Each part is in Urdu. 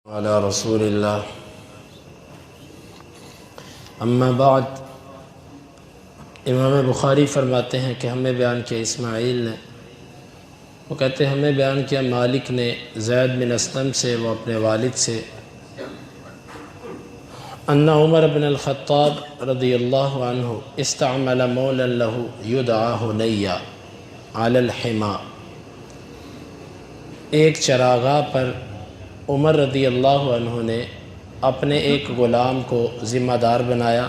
علی رسول اللہ اما بعد۔ امام بخاری فرماتے ہیں کہ ہمیں بیان کیا اسماعیل نے، وہ کہتے ہیں ہمیں بیان کیا مالک نے زید بن اسلم سے، وہ اپنے والد سے، ان عمر بن الخطاب رضی اللہ عنہ استعمل مولا له یدعا حنیہ علی الحما، ایک چراگاہ پر عمر رضی اللہ عنہ نے اپنے ایک غلام کو ذمہ دار بنایا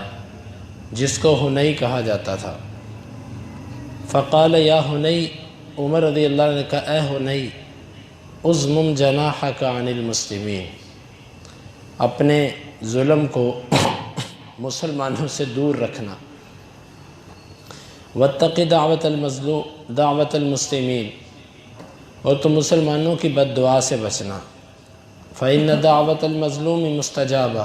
جس کو حنی کہا جاتا تھا۔ فقال یا حنی، عمر رضی اللہ عنہ نے کہا اے حنی، اضمم جناحک عن المسلمین، اپنے ظلم کو مسلمانوں سے دور رکھنا، واتق دعوت المظلوم دعوت المسلمین، اور تو مسلمانوں کی بد دعا سے بچنا، فإن دعوت المظلوم مستجابہ،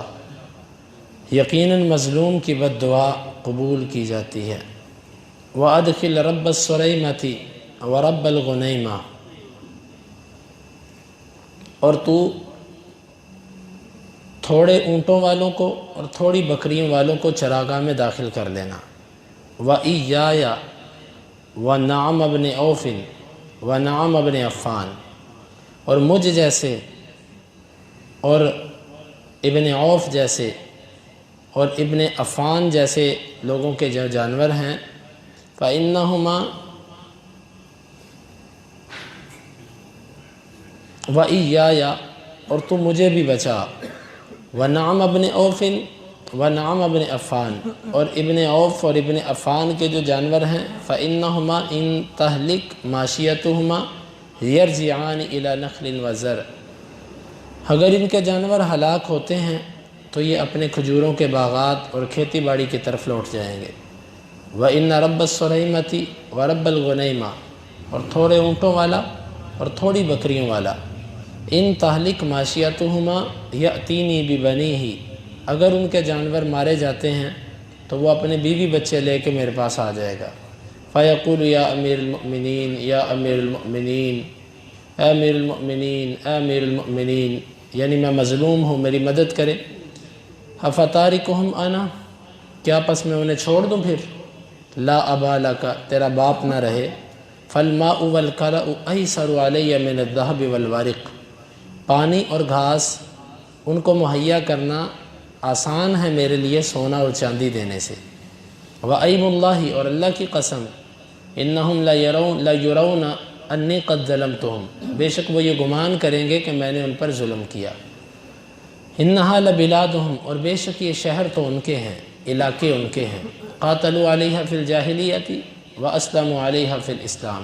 یقیناً مظلوم کی بد دعا قبول کی جاتی ہے، وادخل رب السریمۃ ورب الغنیمہ، اور تو تھوڑے اونٹوں والوں کو اور تھوڑی بکریوں والوں کو چراگاہ میں داخل کر لینا، وإیایا ونعم ابن عوف ونعم ابن عفان، اور مجھ جیسے اور ابن عوف جیسے اور ابن عفان جیسے لوگوں کے جو جانور ہیں، فإنہما وإیایا، اور تو مجھے بھی بچا، ونعم ابن عوف ونعم ابن عفان، اور ابن عوف اور ابن عفان کے جو جانور ہیں، فإنہما ان تہلک ماشیتہما یرجعان الی نخل وزرع، اگر ان کے جانور ہلاک ہوتے ہیں تو یہ اپنے کھجوروں کے باغات اور کھیتی باڑی کی طرف لوٹ جائیں گے، وإن رب السریمۃ ورب الغنیمہ، اور تھوڑے اونٹوں والا اور تھوڑی بکریوں والا، ان تہلک ماشیتہما یأتینی ببنیہ، اگر ان کے جانور مارے جاتے ہیں تو وہ اپنے بیوی بچے لے کے میرے پاس آ جائے گا، فیقول یا امیر المؤمنین یا امیر المؤمنین، اے امیر المؤمنین اے امیر المؤمنین، یعنی میں مظلوم ہوں، میری مدد کرے، افتارکہم انا، کیا پس میں انہیں چھوڑ دوں پھر، لا ابا لک، تیرا باپ نہ رہے، فالماء والکلأ ایسر علی من الذہب والورق، پانی اور گھاس ان کو مہیا کرنا آسان ہے میرے لیے سونا اور چاندی دینے سے، وَأَيْمُ اللَّهِ، اور اللہ کی قسم، إِنَّهُمْ لَيُرَوْنَ أَنِّي قَدْ ظَلَمْتُهُمْ، بے شک وہ یہ گمان کریں گے کہ میں نے ان پر ظلم کیا، إِنَّهَا لَبِلَادُهُمْ، اور بے شک یہ شہر تو ان کے ہیں، علاقے ان کے ہیں، قَاتَلُوا عَلَيْهَا فِي الْجَاهِلِيَّةِ وَأَسْلَمُوا عَلَيْهَا فِي الْإِسْلَامِ،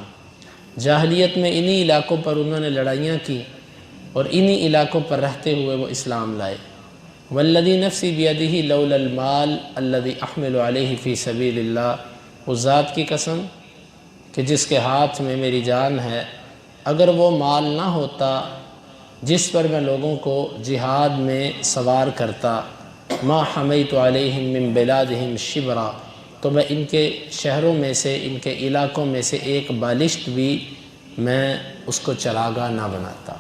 جاہلیت میں انہی علاقوں پر انہوں نے لڑائیاں کی اور انہی علاقوں پر رہتے ہوئے وہ اسلام لائے، والذی نفسی بیدہ لولا المال الذی احمل علیہ فی سبیل اللہ، اس ذات کی قسم کہ جس کے ہاتھ میں میری جان ہے، اگر وہ مال نہ ہوتا جس پر میں لوگوں کو جہاد میں سوار کرتا، ما حمیت علیہم من بلادہم شبرا، تو میں ان کے شہروں میں سے، ان کے علاقوں میں سے ایک بالشت بھی میں اس کو چراگاہ نہ بناتا۔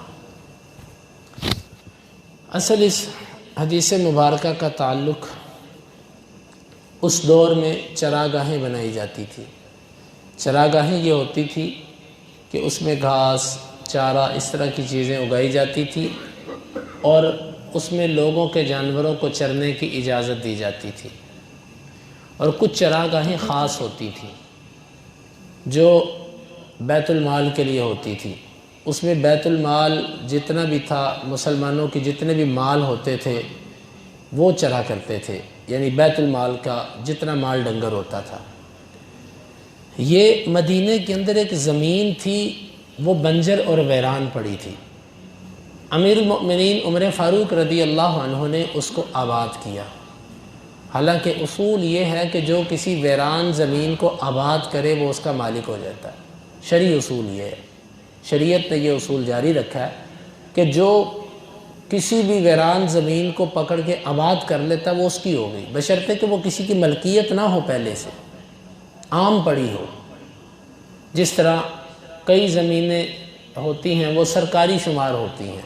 اصل اس حدیث مبارکہ کا تعلق اس دور میں چراگاہیں بنائی جاتی تھی۔ چراگاہیں یہ ہوتی تھی کہ اس میں گھاس، چارہ، اس طرح کی چیزیں اگائی جاتی تھی اور اس میں لوگوں کے جانوروں کو چرنے کی اجازت دی جاتی تھی، اور کچھ چراگاہیں خاص ہوتی تھیں جو بیت المال کے لیے ہوتی تھی، اس میں بیت المال جتنا بھی تھا، مسلمانوں کی جتنے بھی مال ہوتے تھے وہ چرا کرتے تھے، یعنی بیت المال کا جتنا مال ڈنگر ہوتا تھا۔ یہ مدینے کے اندر ایک زمین تھی، وہ بنجر اور ویران پڑی تھی، امیر المؤمنین عمر فاروق رضی اللہ عنہ نے اس کو آباد کیا، حالانکہ اصول یہ ہے کہ جو کسی ویران زمین کو آباد کرے وہ اس کا مالک ہو جاتا ہے، شرعی اصول یہ ہے، شریعت نے یہ اصول جاری رکھا ہے کہ جو کسی بھی ویران زمین کو پکڑ کے آباد کر لیتا وہ اس کی ہو گئی، بشرطے کہ وہ کسی کی ملکیت نہ ہو، پہلے سے عام پڑی ہو۔ جس طرح کئی زمینیں ہوتی ہیں وہ سرکاری شمار ہوتی ہیں،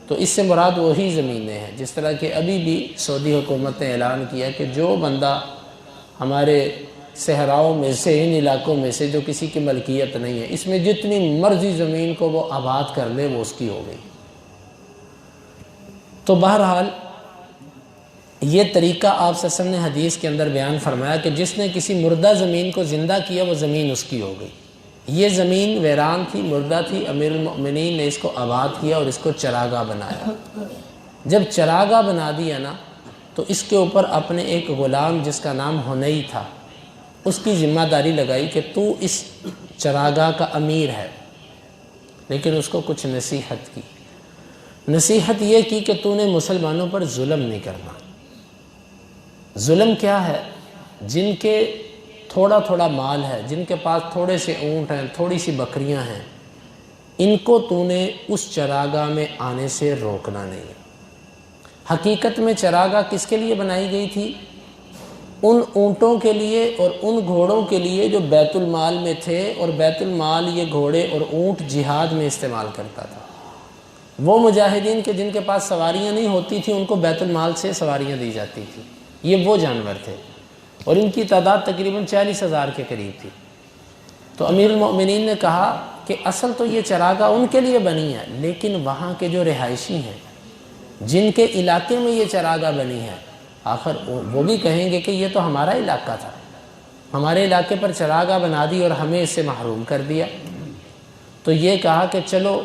تو اس سے مراد وہی زمینیں ہیں، جس طرح کہ ابھی بھی سعودی حکومت نے اعلان کیا کہ جو بندہ ہمارے صحراؤں میں سے، ان علاقوں میں سے جو کسی کی ملکیت نہیں ہے، اس میں جتنی مرضی زمین کو وہ آباد کر لے وہ اس کی ہو گئی۔ تو بہرحال یہ طریقہ آپ صلی اللہ علیہ وسلم نے حدیث کے اندر بیان فرمایا کہ جس نے کسی مردہ زمین کو زندہ کیا وہ زمین اس کی ہو گئی۔ یہ زمین ویران تھی، مردہ تھی، امیر المؤمنین نے اس کو آباد کیا اور اس کو چراگاہ بنایا۔ جب چراگاہ بنا دیا نا تو اس کے اوپر اپنے ایک غلام جس کا نام حنئی تھا اس کی ذمہ داری لگائی کہ تو اس چراگاہ کا امیر ہے، لیکن اس کو کچھ نصیحت کی۔ نصیحت یہ کی کہ تو نے مسلمانوں پر ظلم نہیں کرنا۔ ظلم کیا ہے؟ جن کے تھوڑا تھوڑا مال ہے، جن کے پاس تھوڑے سے اونٹ ہیں، تھوڑی سی بکریاں ہیں، ان کو تو نے اس چراگاہ میں آنے سے روکنا نہیں۔ حقیقت میں چراگاہ کس کے لیے بنائی گئی تھی؟ ان اونٹوں کے لیے اور ان گھوڑوں کے لیے جو بیت المال میں تھے، اور بیت المال یہ گھوڑے اور اونٹ جہاد میں استعمال کرتا تھا۔ وہ مجاہدین کے جن کے پاس سواریاں نہیں ہوتی تھیں ان کو بیت المال سے سواریاں دی جاتی تھیں، یہ وہ جانور تھے، اور ان کی تعداد تقریباً 40,000 کے قریب تھی۔ تو امیر المؤمنین نے کہا کہ اصل تو یہ چراگاہ ان کے لیے بنی ہے، لیکن وہاں کے جو رہائشی ہیں، جن کے علاقے میں یہ چراگاہ بنی ہے، آخر وہ بھی کہیں گے کہ یہ تو ہمارا علاقہ تھا، ہمارے علاقے پر چراگاہ بنا دی اور ہمیں اس سے محروم کر دیا۔ تو یہ کہا کہ چلو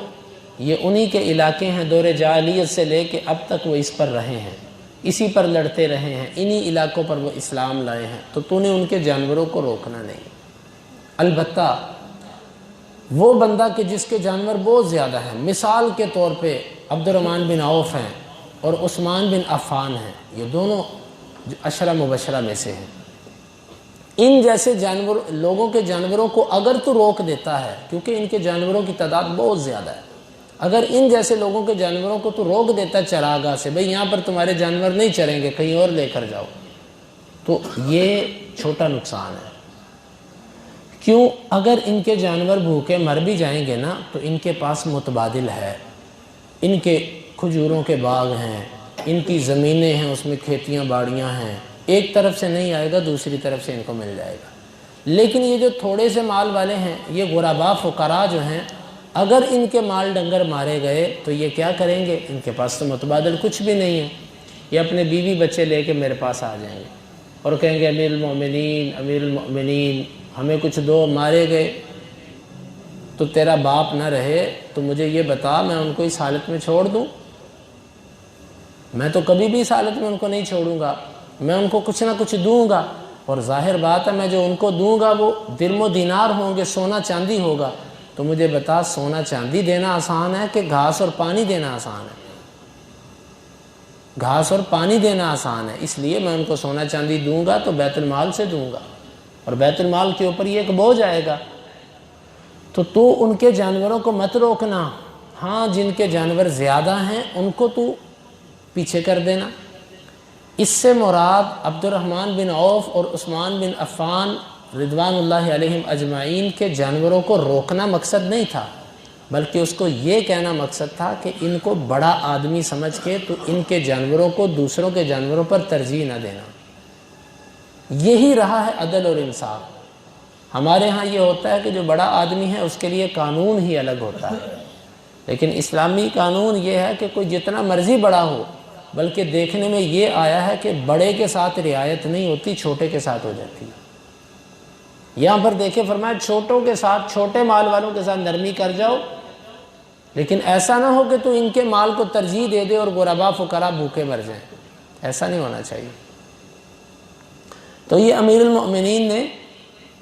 یہ انہی کے علاقے ہیں، دور جاہلیت سے لے کے اب تک وہ اس پر رہے ہیں، اسی پر لڑتے رہے ہیں، انہی علاقوں پر وہ اسلام لائے ہیں، تو نے ان کے جانوروں کو روکنا نہیں۔ البتہ وہ بندہ کہ جس کے جانور بہت زیادہ ہیں، مثال کے طور پہ عبد الرحمن بن عوف ہیں اور عثمان بن عفان ہیں، یہ دونوں عشرہ مبشرہ میں سے ہیں۔ ان جیسے لوگوں کے جانوروں کو اگر تو روک دیتا ہے، کیونکہ ان کے جانوروں کی تعداد بہت زیادہ ہے، اگر ان جیسے لوگوں کے جانوروں کو تو روک دیتا چراگاہ سے، بھئی یہاں پر تمہارے جانور نہیں چریں گے، کہیں اور لے کر جاؤ، تو یہ چھوٹا نقصان ہے۔ کیوں؟ اگر ان کے جانور بھوکے مر بھی جائیں گے نا تو ان کے پاس متبادل ہے، ان کے کھجوروں کے باغ ہیں، ان کی زمینیں ہیں، اس میں کھیتیاں باڑیاں ہیں، ایک طرف سے نہیں آئے گا دوسری طرف سے ان کو مل جائے گا۔ لیکن یہ جو تھوڑے سے مال والے ہیں، یہ غرباء فقراء جو ہیں، اگر ان کے مال ڈنگر مارے گئے تو یہ کیا کریں گے؟ ان کے پاس تو متبادل کچھ بھی نہیں ہے، یہ اپنے بیوی بچے لے کے میرے پاس آ جائیں گے اور کہیں گے امیر المؤمنین امیر المؤمنین ہمیں کچھ دو، مارے گئے تو تیرا باپ نہ رہے تو مجھے یہ بتا میں ان کو اس حالت میں چھوڑ دوں؟ میں تو کبھی بھی اس حالت میں ان کو نہیں چھوڑوں گا، میں ان کو کچھ نہ کچھ دوں گا، اور ظاہر بات ہے میں جو ان کو دوں گا وہ درم و دینار ہوں گے، سونا چاندی ہوگا۔ تو مجھے بتا سونا چاندی دینا آسان ہے کہ گھاس اور پانی دینا آسان ہے؟ گھاس اور پانی دینا آسان ہے، اس لیے میں ان کو سونا چاندی دوں گا تو بیت المال سے دوں گا، اور بیت المال کے اوپر یہ ایک بوجھ آئے گا۔ تو ان کے جانوروں کو مت روکنا، ہاں جن کے جانور زیادہ ہیں ان کو تو پیچھے کر دینا۔ اس سے مراد عبد الرحمن بن عوف اور عثمان بن عفان رضوان اللہ علیہم اجمعین کے جانوروں کو روکنا مقصد نہیں تھا، بلکہ اس کو یہ کہنا مقصد تھا کہ ان کو بڑا آدمی سمجھ کے تو ان کے جانوروں کو دوسروں کے جانوروں پر ترجیح نہ دینا۔ یہی رہا ہے عدل اور انصاف۔ ہمارے ہاں یہ ہوتا ہے کہ جو بڑا آدمی ہے اس کے لیے قانون ہی الگ ہوتا ہے، لیکن اسلامی قانون یہ ہے کہ کوئی جتنا مرضی بڑا ہو، بلکہ دیکھنے میں یہ آیا ہے کہ بڑے کے ساتھ رعایت نہیں ہوتی، چھوٹے کے ساتھ ہو جاتی ہے۔ یہاں پر دیکھیں فرمایا چھوٹوں کے ساتھ، چھوٹے مال والوں کے ساتھ نرمی کر جاؤ، لیکن ایسا نہ ہو کہ تو ان کے مال کو ترجیح دے دے اور غرباء فقراء بھوکے مر جائیں، ایسا نہیں ہونا چاہیے۔ تو یہ امیر المؤمنین نے،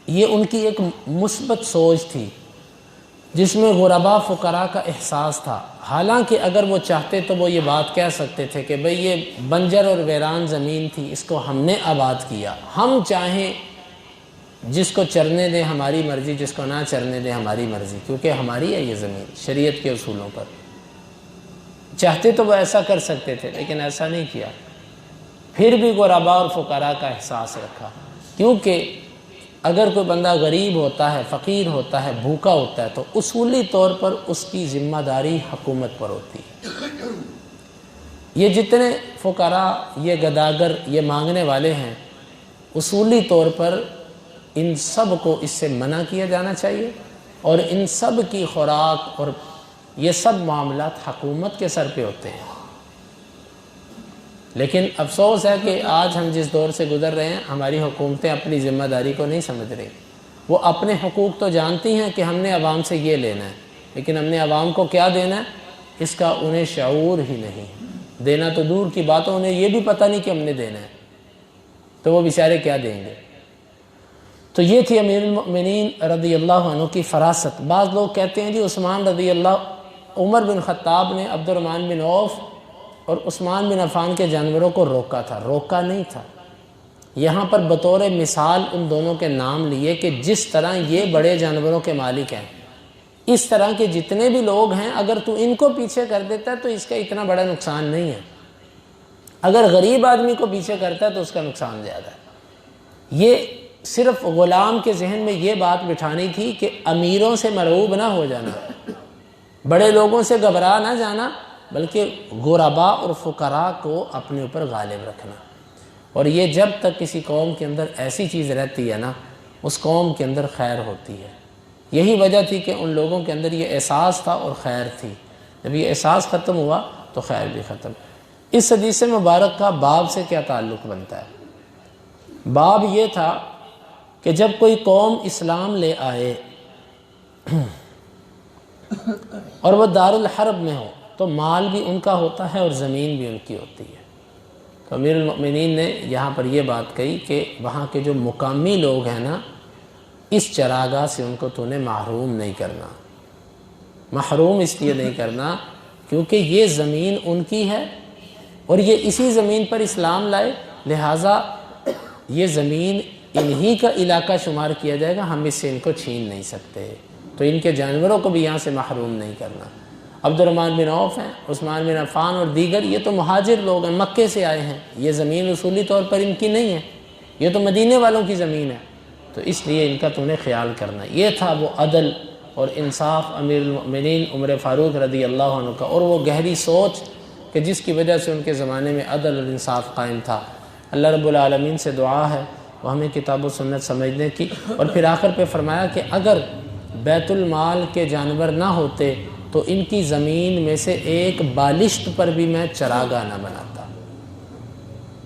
یہ ان کی ایک مثبت سوچ تھی جس میں غرباء فقراء کا احساس تھا۔ حالانکہ اگر وہ چاہتے تو وہ یہ بات کہہ سکتے تھے کہ بھئی یہ بنجر اور ویران زمین تھی، اس کو ہم نے آباد کیا، ہم چاہیں جس کو چرنے دیں ہماری مرضی، جس کو نہ چرنے دیں ہماری مرضی، کیونکہ ہماری ہے یہ زمین شریعت کے اصولوں پر۔ چاہتے تو وہ ایسا کر سکتے تھے لیکن ایسا نہیں کیا، پھر بھی غرباء اور فقراء کا احساس رکھا، کیونکہ اگر کوئی بندہ غریب ہوتا ہے، فقیر ہوتا ہے، بھوکا ہوتا ہے تو اصولی طور پر اس کی ذمہ داری حکومت پر ہوتی ہے۔ یہ جتنے فقراء، یہ گداگر، یہ مانگنے والے ہیں، اصولی طور پر ان سب کو اس سے منع کیا جانا چاہیے، اور ان سب کی خوراک اور یہ سب معاملات حکومت کے سر پہ ہوتے ہیں۔ لیکن افسوس ہے کہ آج ہم جس دور سے گزر رہے ہیں، ہماری حکومتیں اپنی ذمہ داری کو نہیں سمجھ رہی۔ وہ اپنے حقوق تو جانتی ہیں کہ ہم نے عوام سے یہ لینا ہے، لیکن ہم نے عوام کو کیا دینا ہے اس کا انہیں شعور ہی نہیں۔ دینا تو دور کی بات ہے، انہیں یہ بھی پتہ نہیں کہ ہم نے دینا ہے، تو وہ بیچارے کیا دیں گے۔ تو یہ تھی امیر المؤمنین رضی اللہ عنہ کی فراست۔ بعض لوگ کہتے ہیں جی عثمان رضی اللہ، عمر بن خطاب نے عبد الرحمن بن عوف اور عثمان بن عفان کے جانوروں کو روکا تھا۔ روکا نہیں تھا، یہاں پر بطور مثال ان دونوں کے نام لیے کہ جس طرح یہ بڑے جانوروں کے مالک ہیں، اس طرح کے جتنے بھی لوگ ہیں، اگر تو ان کو پیچھے کر دیتا ہے تو اس کا اتنا بڑا نقصان نہیں ہے، اگر غریب آدمی کو پیچھے کرتا ہے تو اس کا نقصان زیادہ ہے۔ یہ صرف غلام کے ذہن میں یہ بات بٹھانی تھی کہ امیروں سے مرعوب نہ ہو جانا، بڑے لوگوں سے گھبرا نہ جانا، بلکہ غرباء اور فقراء کو اپنے اوپر غالب رکھنا۔ اور یہ جب تک کسی قوم کے اندر ایسی چیز رہتی ہے نا، اس قوم کے اندر خیر ہوتی ہے۔ یہی وجہ تھی کہ ان لوگوں کے اندر یہ احساس تھا اور خیر تھی۔ جب یہ احساس ختم ہوا تو خیر بھی ختم۔ اس حدیث مبارک کا باب سے کیا تعلق بنتا ہے؟ باب یہ تھا کہ جب کوئی قوم اسلام لے آئے اور وہ دارالحرب میں ہو تو مال بھی ان کا ہوتا ہے اور زمین بھی ان کی ہوتی ہے۔ تو امیر المؤمنین نے یہاں پر یہ بات کہی کہ وہاں کے جو مقامی لوگ ہیں نا، اس چراگاہ سے ان کو تو نے محروم نہیں کرنا۔ محروم اس لیے نہیں کرنا کیونکہ یہ زمین ان کی ہے اور یہ اسی زمین پر اسلام لائے، لہٰذا یہ زمین انہی کا علاقہ شمار کیا جائے گا، ہم اس سے ان کو چھین نہیں سکتے۔ تو ان کے جانوروں کو بھی یہاں سے محروم نہیں کرنا۔ عبد الرحمن بن عوف ہیں، عثمان بن عفان اور دیگر، یہ تو مہاجر لوگ ہیں، مکے سے آئے ہیں، یہ زمین اصولی طور پر ان کی نہیں ہے، یہ تو مدینے والوں کی زمین ہے، تو اس لیے ان کا تو نے خیال کرنا۔ یہ تھا وہ عدل اور انصاف امیر المؤمنین عمر فاروق رضی اللہ عنہ کا، اور وہ گہری سوچ کہ جس کی وجہ سے ان کے زمانے میں عدل اور انصاف قائم تھا۔ اللہ رب العالمین سے دعا ہے وہ ہمیں کتاب و سنت سمجھنے کی، اور پھر آخر پہ فرمایا کہ اگر بیت المال کے جانور نہ ہوتے تو ان کی زمین میں سے ایک بالشت پر بھی میں چراگاہ نہ بناتا،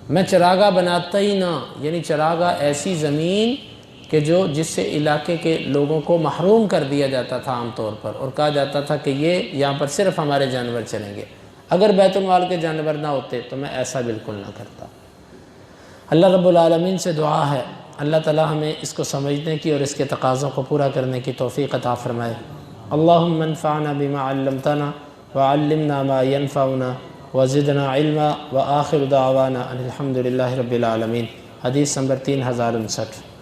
میں چراگاہ بناتا ہی نہ، یعنی چراگاہ ایسی زمین کہ جس سے علاقے کے لوگوں کو محروم کر دیا جاتا تھا عام طور پر، اور کہا جاتا تھا کہ یہ یہاں پر صرف ہمارے جانور چلیں گے، اگر بیت المال کے جانور نہ ہوتے تو میں ایسا بالکل نہ کرتا۔ اللہ رب العالمین سے دعا ہے اللہ تعالی ہمیں اس کو سمجھنے کی اور اس کے تقاضوں کو پورا کرنے کی توفیق عطا فرمائے۔ اللہم انفعنا بما علمتنا وعلمنا ما ينفعنا وزدنا علما وآخر دعوانا ان الحمد للہ رب العالمین۔ حدیث نمبر 3059۔